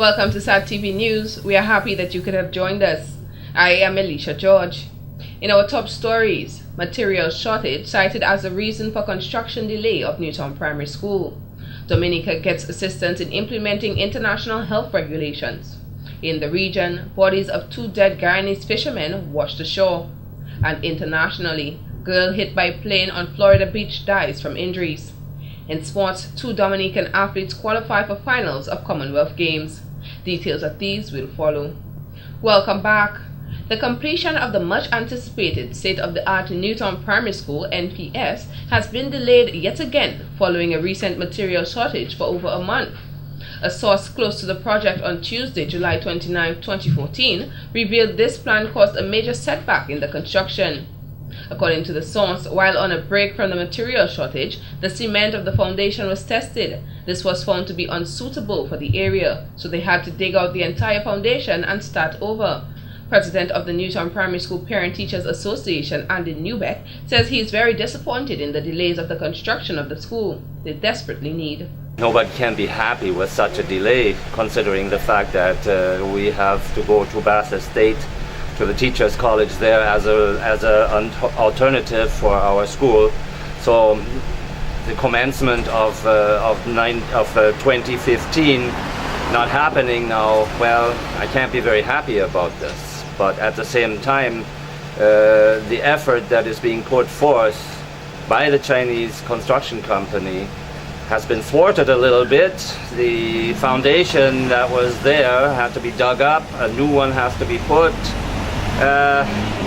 Welcome to SAT TV News. We are happy that you could have joined us. I am Alicia George. In our top stories, material shortage cited as the reason for construction delay of Newtown Primary School. Dominica gets assistance in implementing international health regulations. In the region, bodies of 2 dead Guyanese fishermen washed ashore. And internationally, girl hit by plane on Florida beach dies from injuries. In sports, 2 Dominican athletes qualify for finals of Commonwealth Games. Details of these will follow. Welcome back. The completion of the much-anticipated state-of-the-art Newtown Primary School (NPS) has been delayed yet again following a recent material shortage for over a month. A source close to the project on Tuesday, July 29, 2014, revealed this plan caused a major setback in the construction. According to the source, while on a break from the material shortage, the cement of the foundation was tested. This was found to be unsuitable for the area, so they had to dig out the entire foundation and start over. President of the Newtown Primary School Parent Teachers Association, Andy Newbeck, says he is very disappointed in the delays of the construction of the school. They desperately need. Nobody can be happy with such a delay, considering the fact that we have to go to Bath Estate, to the Teachers College there as an alternative for our school. So the commencement of 2015 not happening now, well, I can't be very happy about this. But at the same time, the effort that is being put forth by the Chinese construction company has been thwarted a little bit. The foundation that was there had to be dug up, a new one has to be put.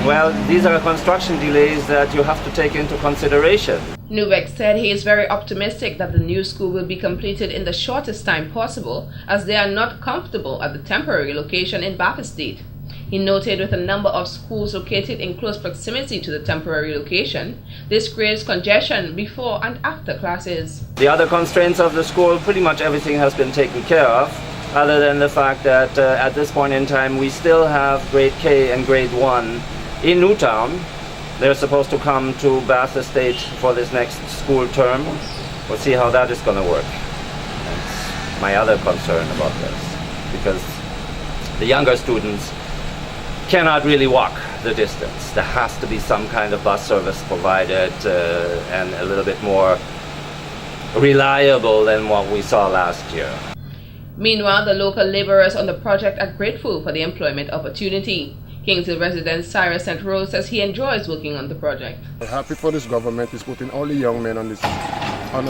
Well, these are construction delays that you have to take into consideration. Newbeck said he is very optimistic that the new school will be completed in the shortest time possible, as they are not comfortable at the temporary location in Bath Estate. He noted with a number of schools located in close proximity to the temporary location, this creates congestion before and after classes. The other constraints of the school, pretty much everything has been taken care of, other than the fact that at this point in time we still have grade K and grade 1 in Newtown. They're supposed to come to Bath Estate for this next school term. We'll see how that is going to work. That's my other concern about this, because the younger students cannot really walk the distance. There has to be some kind of bus service provided and a little bit more reliable than what we saw last year. Meanwhile, the local laborers on the project are grateful for the employment opportunity. Kingsville resident Cyrus St. Rose says he enjoys working on the project. I'm happy for this government is putting all the young men on the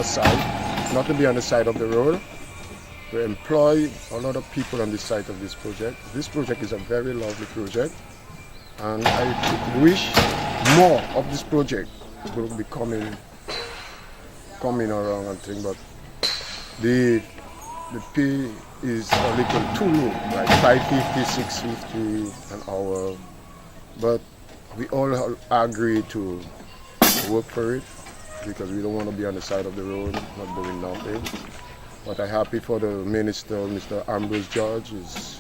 side, not to be on the side of the road. We employ a lot of people on the side of this project. This project is a very lovely project, and I wish more of this project will be coming around and thing, but the pay is a little too low, like $5.50, $6.50 an hour. But we all agree to work for it because we don't want to be on the side of the road, not doing nothing. But I'm happy for the minister, Mr. Ambrose George, is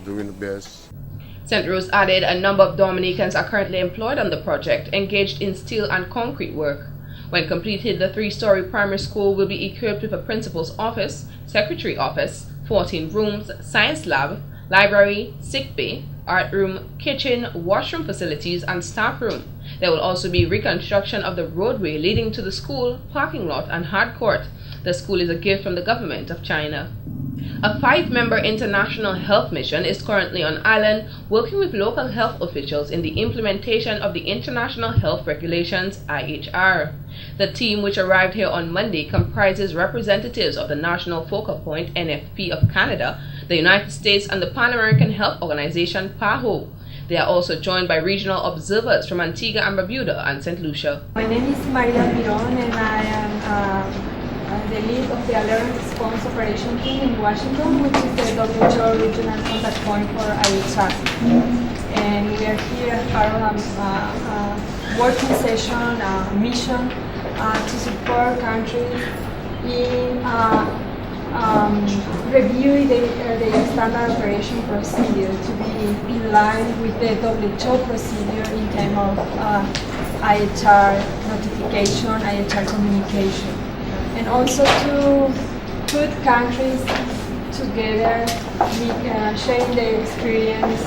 doing the best. St. Rose added a number of Dominicans are currently employed on the project, engaged in steel and concrete work. When completed, the 3-story primary school will be equipped with a principal's office, secretary office, 14 rooms, science lab, library, sick bay, art room, kitchen, washroom facilities, and staff room. There will also be reconstruction of the roadway leading to the school, parking lot, and hard court. The school is a gift from the government of China. A 5-member international health mission is currently on island working with local health officials in the implementation of the International Health Regulations (IHR). The team, which arrived here on Monday, comprises representatives of the National Focal Point (NFP) of Canada, the United States, and the Pan-American Health Organization (PAHO). They are also joined by regional observers from Antigua and Barbuda and St. Lucia. My name is Maria Miron, and I am the lead of the Alert Response Operation Team in Washington, which is the WHO regional contact point for IHR. And we are here as part of a working session, a mission to support countries in reviewing the standard operation procedure to be in line with the WHO procedure in terms of IHR notification, IHR communication. And also to put countries to together, sharing their experience,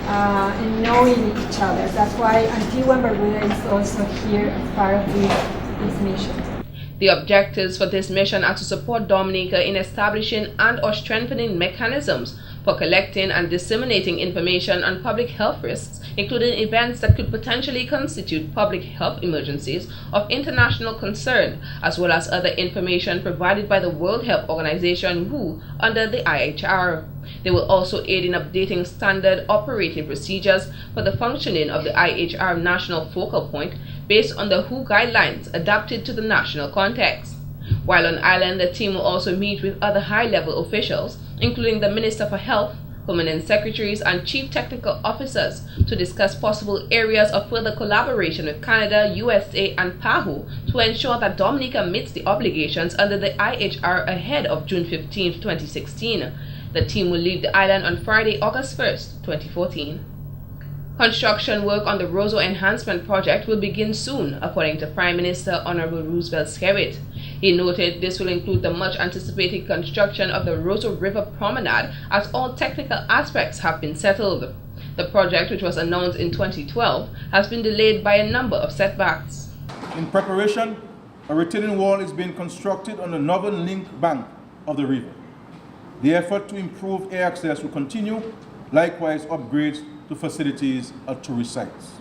and knowing each other. That's why Antigua and Barbuda is also here as part of this mission. The objectives for this mission are to support Dominica in establishing and/or strengthening mechanisms for collecting and disseminating information on public health risks, including events that could potentially constitute public health emergencies of international concern, as well as other information provided by the World Health Organization WHO under the IHR. They will also aid in updating standard operating procedures for the functioning of the IHR National Focal Point based on the WHO guidelines adapted to the national context. While on island, the team will also meet with other high-level officials, including the Minister for Health, Permanent Secretaries, and Chief Technical Officers, to discuss possible areas of further collaboration with Canada, USA, and PAHO to ensure that Dominica meets the obligations under the IHR ahead of June 15, 2016. The team will leave the island on Friday, August 1st, 2014. Construction work on the Roseau Enhancement Project will begin soon, according to Prime Minister Honorable Roosevelt Skerrit. He noted this will include the much-anticipated construction of the Roseau River Promenade, as all technical aspects have been settled. The project, which was announced in 2012, has been delayed by a number of setbacks. In preparation, a retaining wall is being constructed on the northern link bank of the river. The effort to improve air access will continue, likewise upgrades to facilities at tourist sites.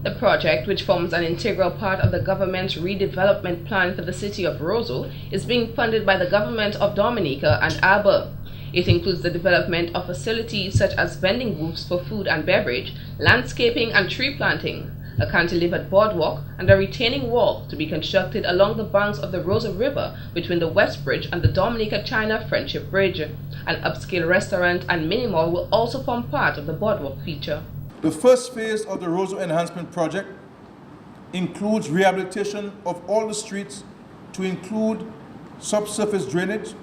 The project, which forms an integral part of the government's redevelopment plan for the city of Roseau, is being funded by the government of Dominica and ALBA. It includes the development of facilities such as vending booths for food and beverage, landscaping and tree planting, a cantilevered boardwalk, and a retaining wall to be constructed along the banks of the Roseau River between the West Bridge and the Dominica-China Friendship Bridge. An upscale restaurant and mini-mall will also form part of the boardwalk feature. The first phase of the Roseau Enhancement Project includes rehabilitation of all the streets to include subsurface drainage,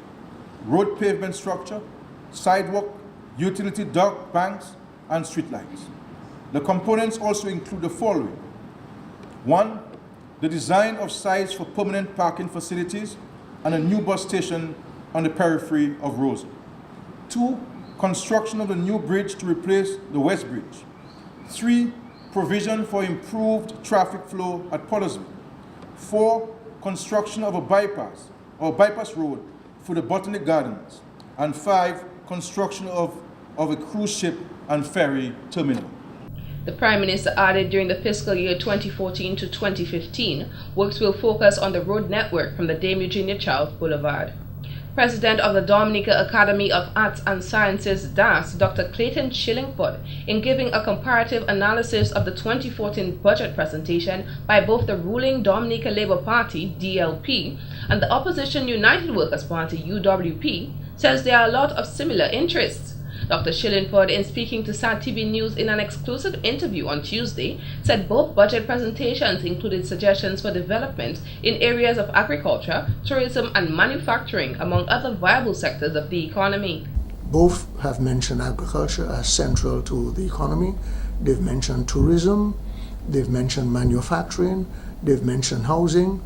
road pavement structure, sidewalk, utility dock banks, and streetlights. The components also include the following. 1. The design of sites for permanent parking facilities and a new bus station on the periphery of Roseau. 2. Construction of the new bridge to replace the West Bridge. 3. Provision for improved traffic flow at Pottersville. 4. Construction of a bypass road for the Botanic Gardens. And 5. Construction of a cruise ship and ferry terminal. The Prime Minister added during the fiscal year 2014 to 2015, works will focus on the road network from the Dame Eugenia Charles Boulevard. President of the Dominica Academy of Arts and Sciences, DAS, Dr. Clayton Shillingford, in giving a comparative analysis of the 2014 budget presentation by both the ruling Dominica Labour Party, DLP, and the opposition United Workers' Party, UWP, says there are a lot of similar interests. Dr. Shillingford, in speaking to SAT-TV News in an exclusive interview on Tuesday, said both budget presentations included suggestions for development in areas of agriculture, tourism, and manufacturing, among other viable sectors of the economy. Both have mentioned agriculture as central to the economy. They've mentioned tourism, they've mentioned manufacturing, they've mentioned housing,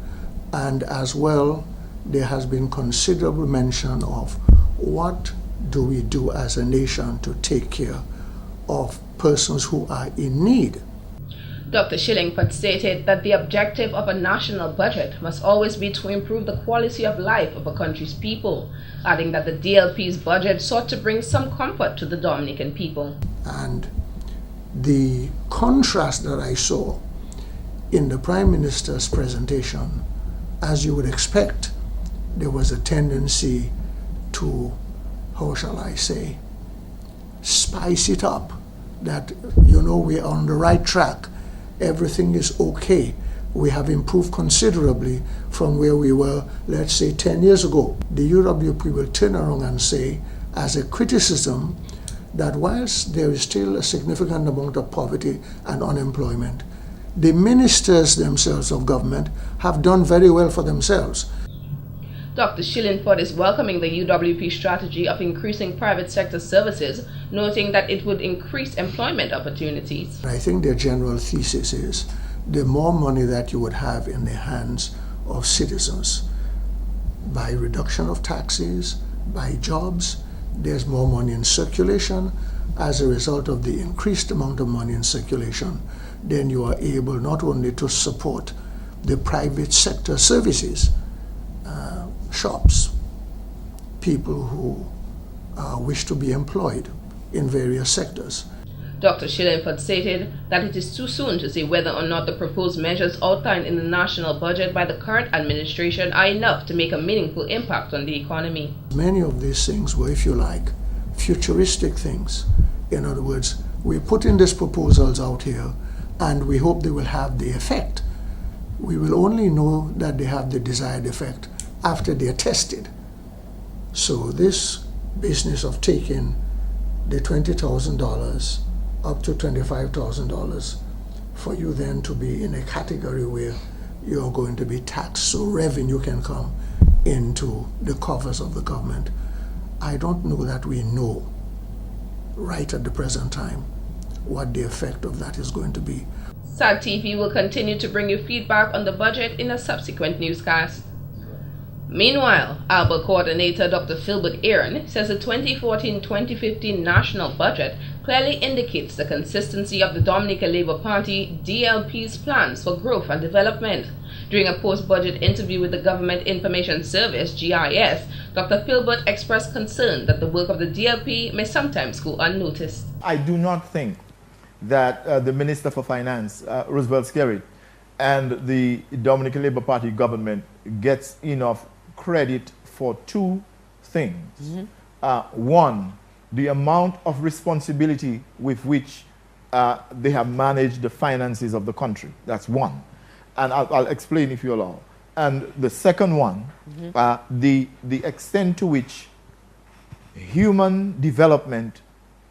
and as well, there has been considerable mention of what do we do as a nation to take care of persons who are in need. Dr. Shillingford stated that the objective of a national budget must always be to improve the quality of life of a country's people, adding that the DLP's budget sought to bring some comfort to the Dominican people. And the contrast that I saw in the Prime Minister's presentation, as you would expect, there was a tendency to, how shall I say, spice it up, that, we're on the right track, everything is okay. We have improved considerably from where we were, let's say, 10 years ago. The UWP will turn around and say, as a criticism, that whilst there is still a significant amount of poverty and unemployment, the ministers themselves of government have done very well for themselves. Dr. Shillingford is welcoming the UWP strategy of increasing private sector services, noting that it would increase employment opportunities. I think their general thesis is the more money that you would have in the hands of citizens by reduction of taxes, by jobs, there's more money in circulation. As a result of the increased amount of money in circulation, then you are able not only to support the private sector services, shops, people who wish to be employed in various sectors. Dr. Shillingford stated that it is too soon to say whether or not the proposed measures outlined in the national budget by the current administration are enough to make a meaningful impact on the economy. Many of these things were, if you like, futuristic things. In other words, we're putting these proposals out here and we hope they will have the effect. We will only know that they have the desired effect after they're tested. So this business of taking the $20,000 up to $25,000 for you then to be in a category where you're going to be taxed so revenue can come into the coffers of the government, I don't know that we know right at the present time what the effect of that is going to be. SAG TV will continue to bring you feedback on the budget in a subsequent newscast. Meanwhile, ALBA coordinator Dr. Philbert Aaron says the 2014-2015 national budget clearly indicates the consistency of the Dominica Labour Party DLP's plans for growth and development. During a post-budget interview with the Government Information Service, GIS, Dr. Philbert expressed concern that the work of the DLP may sometimes go unnoticed. I do not think that the Minister for Finance, Roosevelt Skerrit, and the Dominican Labour Party government gets enough credit for two things. One, the amount of responsibility with which they have managed the finances of the country. That's one. And I'll explain if you allow. And the second one, the extent to which human development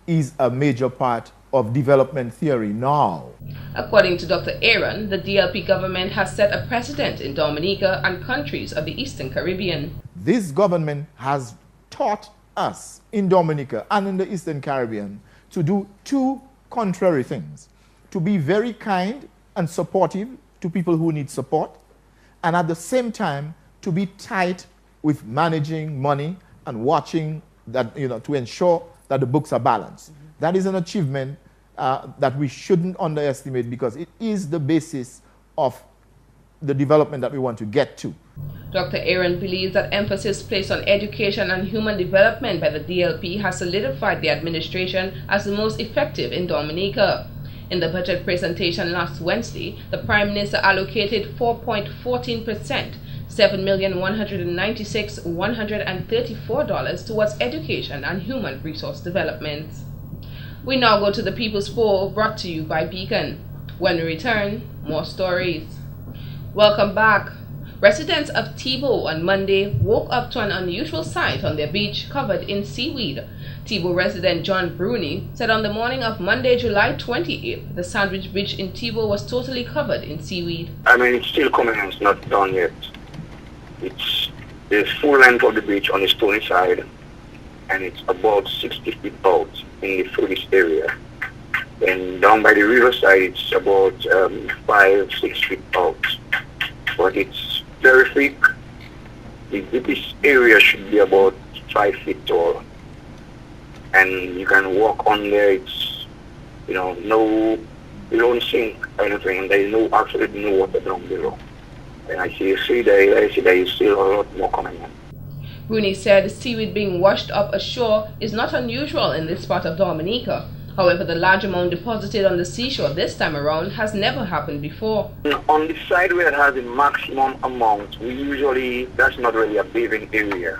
is a major part of development theory now. According to Dr. Aaron, the DLP government has set a precedent in Dominica and countries of the Eastern Caribbean. This government has taught us in Dominica and in the Eastern Caribbean to do two contrary things: to be very kind and supportive to people who need support, and at the same time to be tight with managing money and watching that, to ensure that the books are balanced. That is an achievement that we shouldn't underestimate, because it is the basis of the development that we want to get to. Dr. Aaron believes that emphasis placed on education and human development by the DLP has solidified the administration as the most effective in Dominica. In the budget presentation last Wednesday, the Prime Minister allocated 4.14%, $7,196,134 towards education and human resource development. We now go to the People's Poll, brought to you by Beacon. When we return, more stories. Welcome back. Residents of Tebow on Monday woke up to an unusual sight on their beach covered in seaweed. Tebow resident John Bruni said on the morning of Monday, July 28th, the Sandwich Beach in Tebow was totally covered in seaweed. It's still coming and it's not done yet. It's the full length of the beach on the stony side, and it's about 60 feet out in the furthest area. And down by the riverside, it's about 5-6 feet out. But it's very thick. This area should be about 5 feet tall. And you can walk on there. It's, no, you don't sink or anything, and there is absolutely no water down below. And I see there is still a lot more coming in. Rooney said seaweed being washed up ashore is not unusual in this part of Dominica. However, the large amount deposited on the seashore this time around has never happened before. On the side where it has the maximum amount, that's not really a bathing area.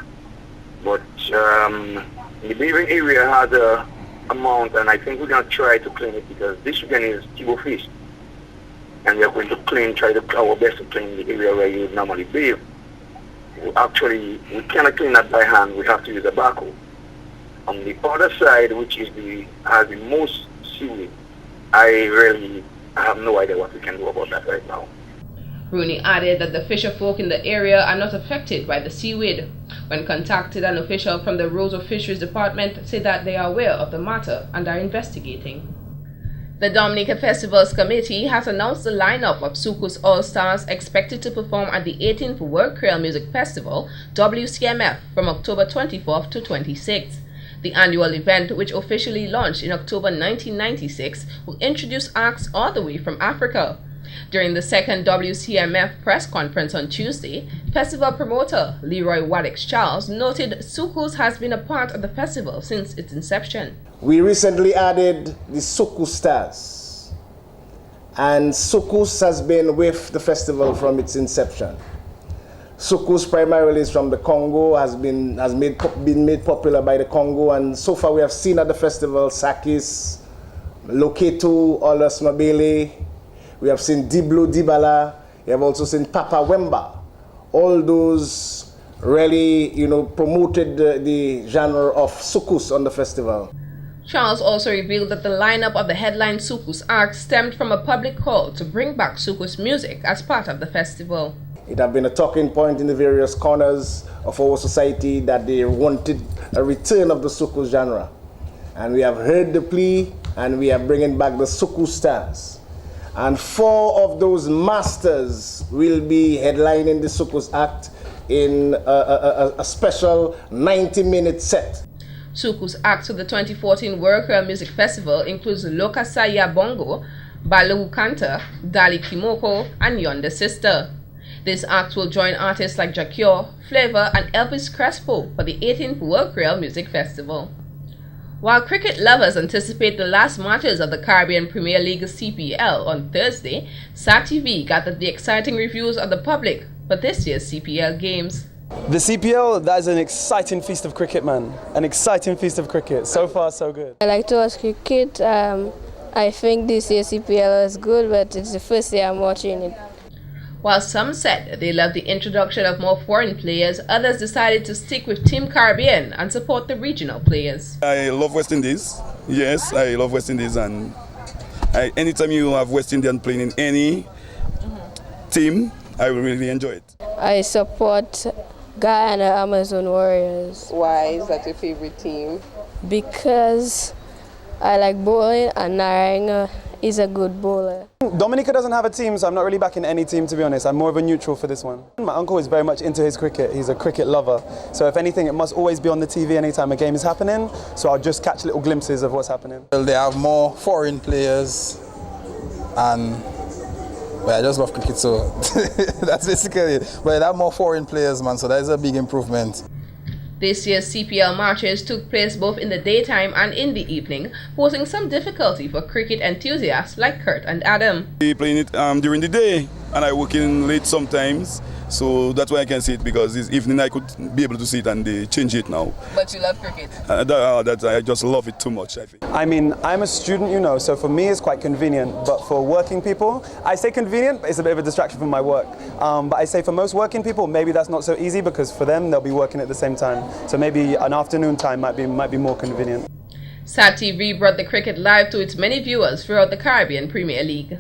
But the bathing area has a amount, and I think we're going to try to clean it, because this weekend is Tebow Feast. And we're going to try our best to clean the area where you normally bathe. We cannot clean that by hand. We have to use a backhoe. On the other side, which has the most seaweed, I have no idea what we can do about that right now. Rooney added that the fisher folk in the area are not affected by the seaweed. When contacted, an official from the Roseau Fisheries Department said that they are aware of the matter and are investigating. The Dominica Festivals Committee has announced the lineup of Soukous All-Stars expected to perform at the 18th World Creole Music Festival, WCMF, from October 24th to 26th. The annual event, which officially launched in October 1996, will introduce acts all the way from Africa. During the second WCMF press conference on Tuesday, festival promoter Leroy Wadix-Charles noted Soukous has been a part of the festival since its inception. We recently added the Soukous Stars, and Soukous has been with the festival from its inception. Soukous primarily is from the Congo, has been made popular by the Congo, and so far we have seen at the festival Sakis, Loketo, Olas Mabele. We have seen Diblo Dibala. We have also seen Papa Wemba. All those really, promoted the genre of Soukous on the festival. Charles also revealed that the lineup of the headline Soukous acts stemmed from a public call to bring back Soukous music as part of the festival. It had been a talking point in the various corners of our society that they wanted a return of the Soukous genre. And we have heard the plea, and we are bringing back the Soukous Stars. And 4 of those masters will be headlining the Soukous act in a special 90-minute set. Soukous acts for the 2014 World Creole Music Festival includes Lokasaya Bongo, Balu Kanta, Dali Kimoko, and Yonde Sister. This act will join artists like Jacquior, Flavor, and Elvis Crespo for the 18th World Creole Music Festival. While cricket lovers anticipate the last matches of the Caribbean Premier League CPL on Thursday, SAT-TV gathered the exciting reviews of the public for this year's CPL games. The CPL, that is an exciting feast of cricket, man. An exciting feast of cricket. So far, so good. I like to watch cricket. I think this year's CPL is good, but it's the first year I'm watching it. While some said they loved the introduction of more foreign players, others decided to stick with Team Caribbean and support the regional players. I love West Indies. Yes, I love West Indies, and anytime you have West Indian playing in any team, I will really enjoy it. I support Guyana Amazon Warriors. Why is that your favorite team? Because I like bowling and Naranga is a good bowler. Dominica doesn't have a team, so I'm not really backing any team, to be honest. I'm more of a neutral for this one. My uncle is very much into his cricket. He's a cricket lover. So if anything, it must always be on the TV anytime a game is happening. So I'll just catch little glimpses of what's happening. Well, they have more foreign players, and I just love cricket, so that's basically it. But they have more foreign players, man, so that is a big improvement. This year's CPL matches took place both in the daytime and in the evening, posing some difficulty for cricket enthusiasts like Kurt and Adam. We playing it during the day, and I work in late sometimes, so that's why I can see it, because this evening I could be able to see it, and they change it now. But you love cricket? I just love it too much, I think. I mean, I'm a student, so for me it's quite convenient, but for working people, I say convenient, but it's a bit of a distraction from my work. But I say for most working people, maybe that's not so easy, because for them, they'll be working at the same time. So maybe an afternoon time might be more convenient. SAT-TV brought the cricket live to its many viewers throughout the Caribbean Premier League.